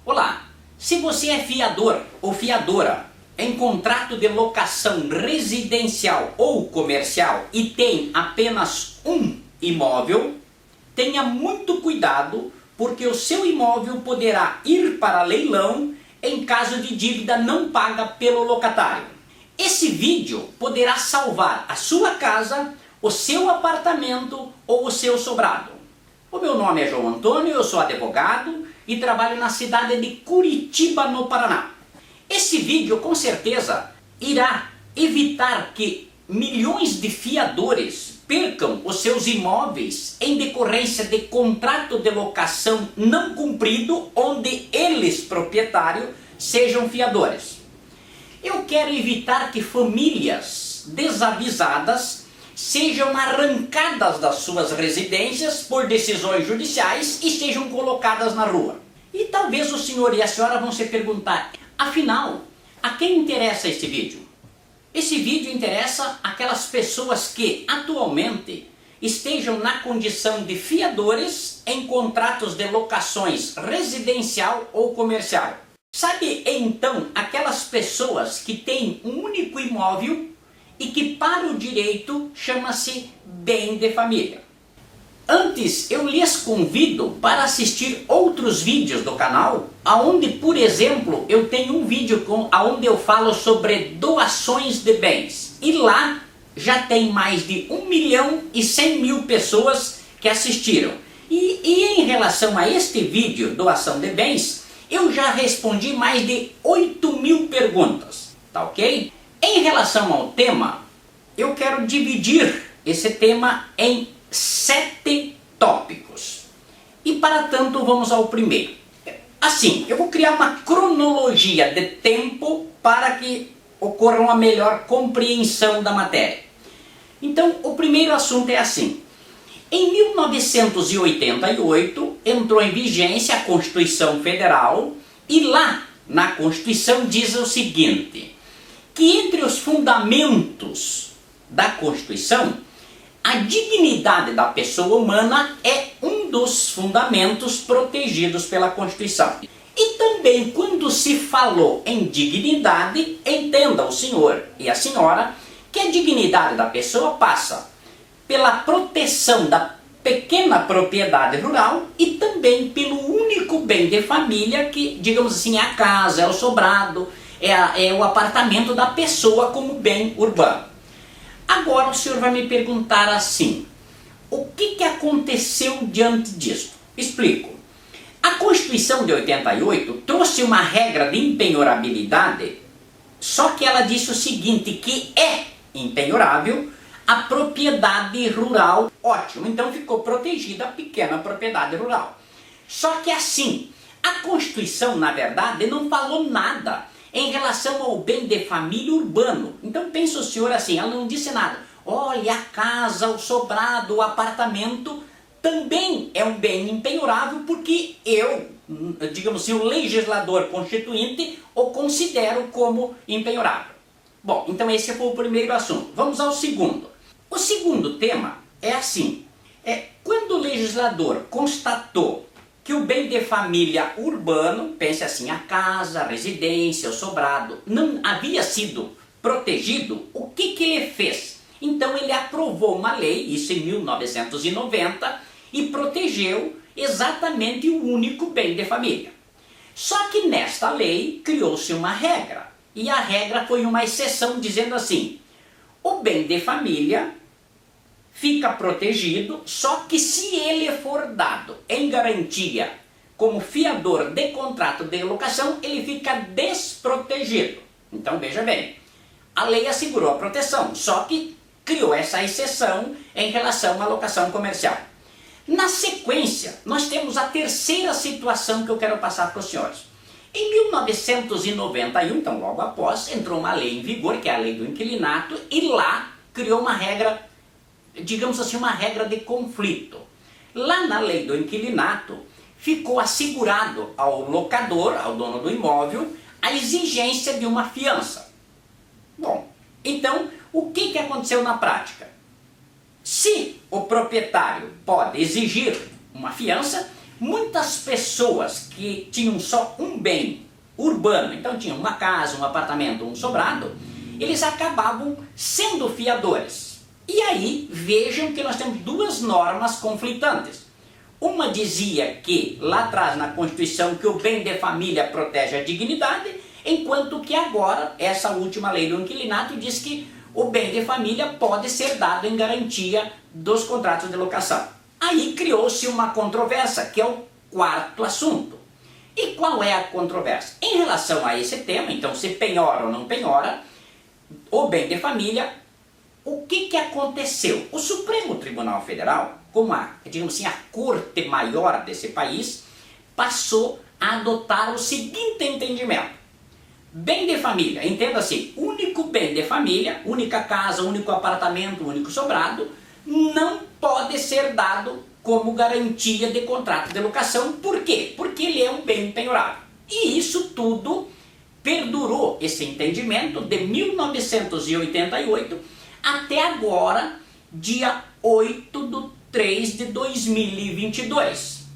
Olá, se você é fiador ou fiadora em contrato de locação residencial ou comercial e tem apenas um imóvel, tenha muito cuidado porque o seu imóvel poderá ir para leilão em caso de dívida não paga pelo locatário. Esse vídeo poderá salvar a sua casa, o seu apartamento ou o seu sobrado. O meu nome é João Antônio, eu sou advogado e trabalho na cidade de Curitiba, no Paraná. Esse vídeo com certeza irá evitar que milhões de fiadores percam os seus imóveis em decorrência de contrato de locação não cumprido, onde eles, proprietário, sejam fiadores. Eu quero evitar que famílias desavisadas sejam arrancadas das suas residências por decisões judiciais e sejam colocadas na rua. E talvez o senhor e a senhora vão se perguntar, afinal, a quem interessa este vídeo? Esse vídeo interessa aquelas pessoas que atualmente estejam na condição de fiadores em contratos de locações residencial ou comercial. Sabe então aquelas pessoas que têm um único imóvel e que para o direito chama-se bem de família? Antes, eu lhes convido para assistir outros vídeos do canal, onde, por exemplo, eu tenho um vídeo onde eu falo sobre doações de bens. E lá já tem mais de 1.100.000 pessoas que assistiram. E em relação a este vídeo, doação de bens, eu já respondi mais de 8.000 perguntas, tá ok? Em relação ao tema, eu quero dividir esse tema em 7 tópicos. E para tanto vamos ao primeiro. Assim, eu vou criar uma cronologia de tempo para que ocorra uma melhor compreensão da matéria. Então, o primeiro assunto é assim. Em 1988 entrou em vigência a Constituição Federal e lá na Constituição diz o seguinte, que entre os fundamentos da Constituição, a dignidade da pessoa humana é um dos fundamentos protegidos pela Constituição. E também quando se falou em dignidade, entenda o senhor e a senhora que a dignidade da pessoa passa pela proteção da pequena propriedade rural e também pelo único bem de família que, digamos assim, é a casa, é o sobrado, é o apartamento da pessoa como bem urbano. Agora o senhor vai me perguntar assim, o que aconteceu diante disso? Explico. A Constituição de 88 trouxe uma regra de impenhorabilidade, só que ela disse o seguinte, que é impenhorável a propriedade rural. Ótimo, então ficou protegida a pequena propriedade rural. Só que assim, a Constituição, na verdade, não falou nada em relação ao bem de família urbano. Então pensa o senhor assim, ela não disse nada. Olha, a casa, o sobrado, o apartamento também é um bem impenhorável porque eu, digamos assim, o legislador constituinte o considero como impenhorável. Bom, então esse foi o primeiro assunto. Vamos ao segundo. O segundo tema é assim, quando o legislador constatou que o bem de família urbano, pense assim, a casa, a residência, o sobrado, não havia sido protegido, o que ele fez? Então ele aprovou uma lei, isso em 1990, e protegeu exatamente o único bem de família. Só que nesta lei criou-se uma regra, e a regra foi uma exceção dizendo assim, o bem de família fica protegido, só que se ele for dado em garantia como fiador de contrato de locação, ele fica desprotegido. Então veja bem, a lei assegurou a proteção, só que criou essa exceção em relação à locação comercial. Na sequência, nós temos a terceira situação que eu quero passar para os senhores. Em 1991, então logo após, entrou uma lei em vigor, que é a lei do inquilinato, e lá criou uma regra, digamos assim, uma regra de conflito. Lá na lei do inquilinato, ficou assegurado ao locador, ao dono do imóvel, a exigência de uma fiança. Bom, então, o que aconteceu na prática? Se o proprietário pode exigir uma fiança, muitas pessoas que tinham só um bem urbano, então tinham uma casa, um apartamento, um sobrado, eles acabavam sendo fiadores. E aí vejam que nós temos duas normas conflitantes. Uma dizia que lá atrás na Constituição que o bem de família protege a dignidade, enquanto que agora essa última lei do inquilinato diz que o bem de família pode ser dado em garantia dos contratos de locação. Aí criou-se uma controvérsia, que é o quarto assunto. E qual é a controvérsia? Em relação a esse tema, então se penhora ou não penhora, o bem de família, o que aconteceu? O Supremo Tribunal Federal, como digamos assim, a corte maior desse país, passou a adotar o seguinte entendimento. Bem de família, entenda assim, único bem de família, única casa, único apartamento, único sobrado, não pode ser dado como garantia de contrato de locação. Por quê? Porque ele é um bem penhorável. E isso tudo perdurou, esse entendimento, de 1988 até agora, dia 8/3/2022.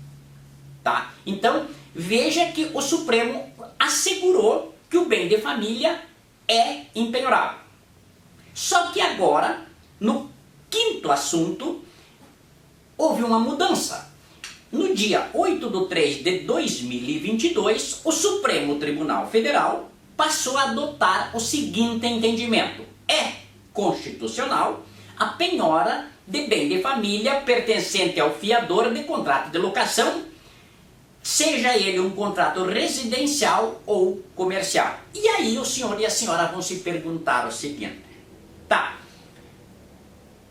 Tá? Então, veja que o Supremo assegurou que o bem de família é impenhorável. Só que agora, no quinto assunto, houve uma mudança. No dia 8/3/2022, o Supremo Tribunal Federal passou a adotar o seguinte entendimento. É constitucional a penhora de bem de família pertencente ao fiador de contrato de locação, seja ele um contrato residencial ou comercial. E aí o senhor e a senhora vão se perguntar o seguinte: tá,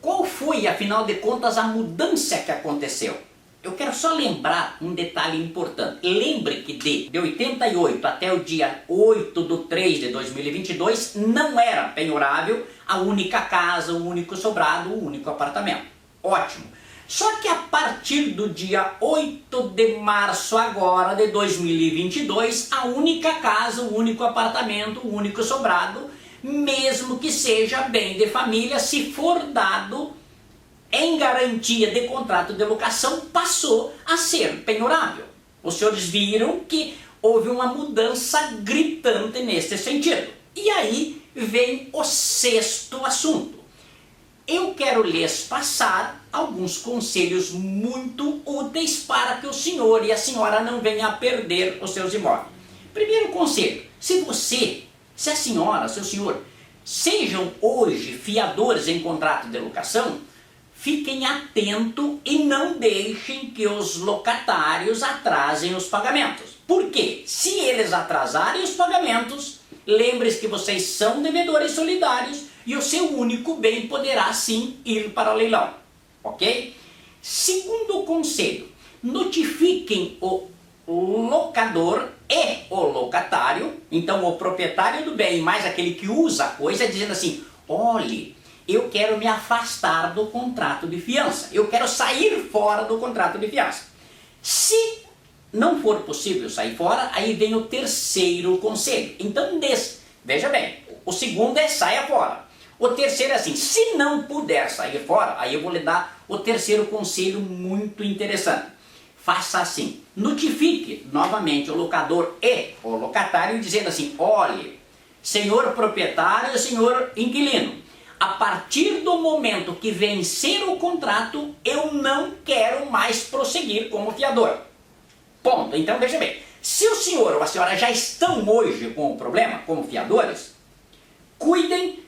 qual foi, afinal de contas, a mudança que aconteceu? Eu quero só lembrar um detalhe importante. Lembre que de 88 até o dia 8/3/2022 não era penhorável a única casa, o único sobrado, o único apartamento. Ótimo. Só que a partir do dia 8 de março agora de 2022, a única casa, o único apartamento, o único sobrado, mesmo que seja bem de família, se for dado em garantia de contrato de locação, passou a ser penhorável. Os senhores viram que houve uma mudança gritante nesse sentido. E aí vem o sexto assunto. Eu quero lhes passar alguns conselhos muito úteis para que o senhor e a senhora não venham a perder os seus imóveis. Primeiro conselho: se a senhora, se o senhor sejam hoje fiadores em contrato de locação, fiquem atentos e não deixem que os locatários atrasem os pagamentos. Por quê? Se eles atrasarem os pagamentos, lembre-se que vocês são devedores solidários e o seu único bem poderá sim ir para o leilão. Ok? Segundo conselho: notifiquem o locador e o locatário, então o proprietário do bem mais aquele que usa a coisa, dizendo assim: olhe, eu quero me afastar do contrato de fiança, eu quero sair fora do contrato de fiança. Se não for possível sair fora, aí vem o terceiro conselho. Então, veja bem, o segundo é saia fora. O terceiro é assim: se não puder sair fora, aí eu vou lhe dar o terceiro conselho muito interessante. Faça assim: notifique novamente o locador e o locatário, dizendo assim: olhe, senhor proprietário, senhor inquilino, a partir do momento que vencer o contrato, eu não quero mais prosseguir como fiador. Ponto. Então veja bem, se o senhor ou a senhora já estão hoje com o problema como fiadores, cuidem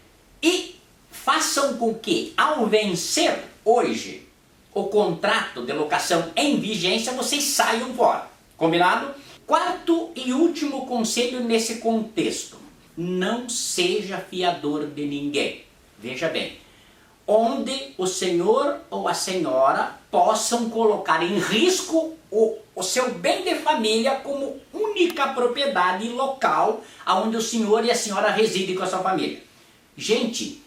e façam com que, ao vencer hoje o contrato de locação em vigência, vocês saiam fora. Combinado? Quarto e último conselho nesse contexto: não seja fiador de ninguém. Veja bem, onde o senhor ou a senhora possam colocar em risco o seu bem de família como única propriedade local onde o senhor e a senhora residem com a sua família. Gente,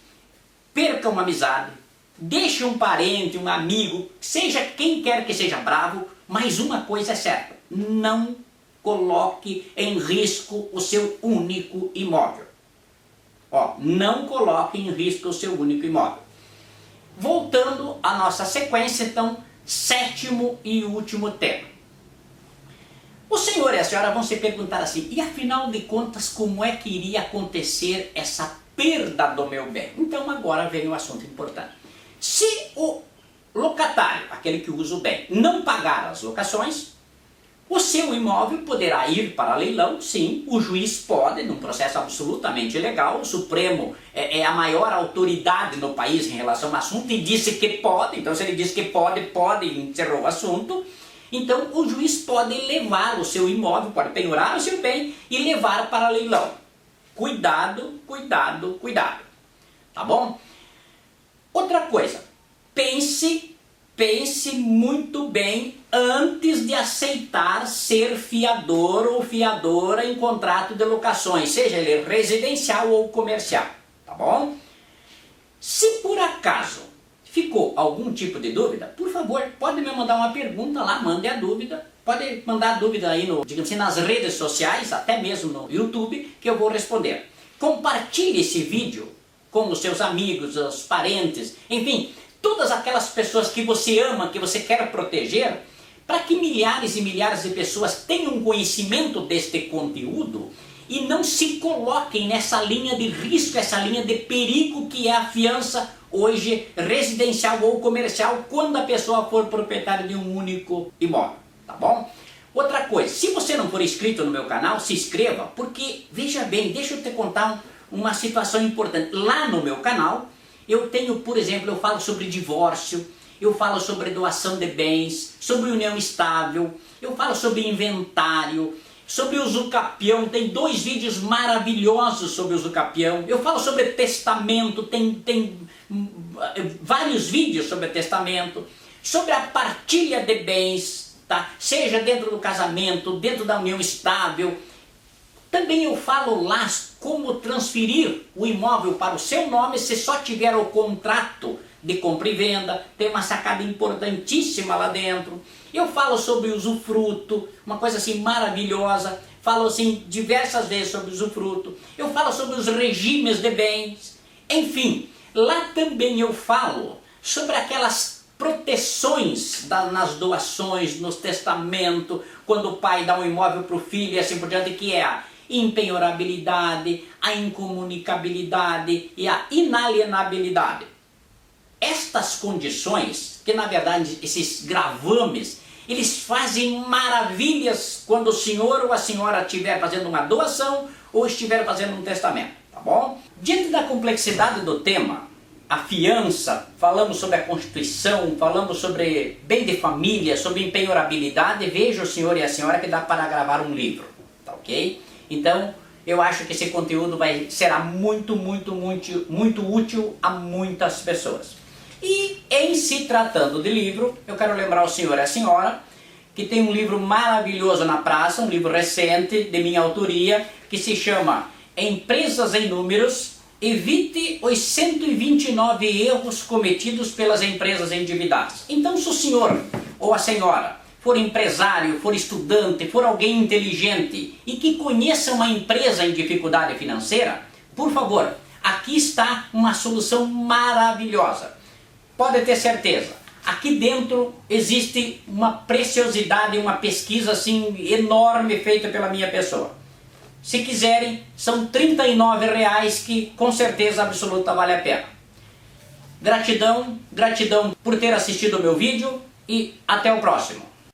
percam uma amizade, deixe um parente, um amigo, seja quem quer que seja bravo, mas uma coisa é certa: não coloque em risco o seu único imóvel. Não coloque em risco o seu único imóvel. Voltando à nossa sequência, então, sétimo e último tema. O senhor e a senhora vão se perguntar assim, e afinal de contas, como é que iria acontecer essa perda do meu bem? Então agora vem o assunto importante. Se o locatário, aquele que usa o bem, não pagar as locações, o seu imóvel poderá ir para leilão, sim, o juiz pode, num processo absolutamente legal, o Supremo é a maior autoridade no país em relação ao assunto e disse que pode, então se ele disse que pode, encerrou o assunto. Então o juiz pode levar o seu imóvel, pode penhorar o seu bem e levar para leilão. Cuidado, cuidado, cuidado. Tá bom? Outra coisa, pense muito bem antes de aceitar ser fiador ou fiadora em contrato de locações, seja ele residencial ou comercial. Tá bom? Se por acaso ficou algum tipo de dúvida, por favor, pode me mandar uma pergunta lá, mande a dúvida. Pode mandar a dúvida aí digamos assim, nas redes sociais, até mesmo no YouTube, que eu vou responder. Compartilhe esse vídeo com os seus amigos, os parentes, enfim, todas aquelas pessoas que você ama, que você quer proteger, para que milhares e milhares de pessoas tenham conhecimento deste conteúdo e não se coloquem nessa linha de risco, essa linha de perigo que é a fiança hoje residencial ou comercial, quando a pessoa for proprietária de um único imóvel, tá bom? Outra coisa, se você não for inscrito no meu canal, se inscreva, porque, veja bem, deixa eu te contar uma situação importante. Lá no meu canal, eu tenho, por exemplo, eu falo sobre divórcio, eu falo sobre doação de bens, sobre união estável, eu falo sobre inventário, sobre usucapião, tem 2 vídeos maravilhosos sobre usucapião, eu falo sobre testamento, tem vários vídeos sobre testamento, sobre a partilha de bens, tá? Seja dentro do casamento, dentro da união estável. Também eu falo lá como transferir o imóvel para o seu nome se só tiver o contrato de compra e venda, tem uma sacada importantíssima lá dentro. Eu falo sobre usufruto, uma coisa assim maravilhosa, falo assim diversas vezes sobre usufruto, eu falo sobre os regimes de bens, enfim, lá também eu falo sobre aquelas proteções nas doações, nos testamentos, quando o pai dá um imóvel para o filho e assim por diante, que é a impenhorabilidade, a incomunicabilidade e a inalienabilidade. Estas condições, que na verdade esses gravames, eles fazem maravilhas quando o senhor ou a senhora estiver fazendo uma doação ou estiver fazendo um testamento, tá bom? Diante da complexidade do tema, a fiança, falamos sobre a Constituição, falamos sobre bem de família, sobre empenhorabilidade, veja o senhor e a senhora que dá para gravar um livro, tá ok? Então, eu acho que esse conteúdo será muito útil a muitas pessoas. E em se tratando de livro, eu quero lembrar o senhor e a senhora que tem um livro maravilhoso na praça, um livro recente de minha autoria, que se chama Empresas em Números, evite os 129 erros cometidos pelas empresas endividadas. Então, se o senhor ou a senhora for empresário, for estudante, for alguém inteligente e que conheça uma empresa em dificuldade financeira, por favor, aqui está uma solução maravilhosa. Pode ter certeza, aqui dentro existe uma preciosidade, uma pesquisa assim enorme feita pela minha pessoa. Se quiserem, são R$ 39,00 que com certeza absoluta vale a pena. Gratidão por ter assistido o meu vídeo e até o próximo.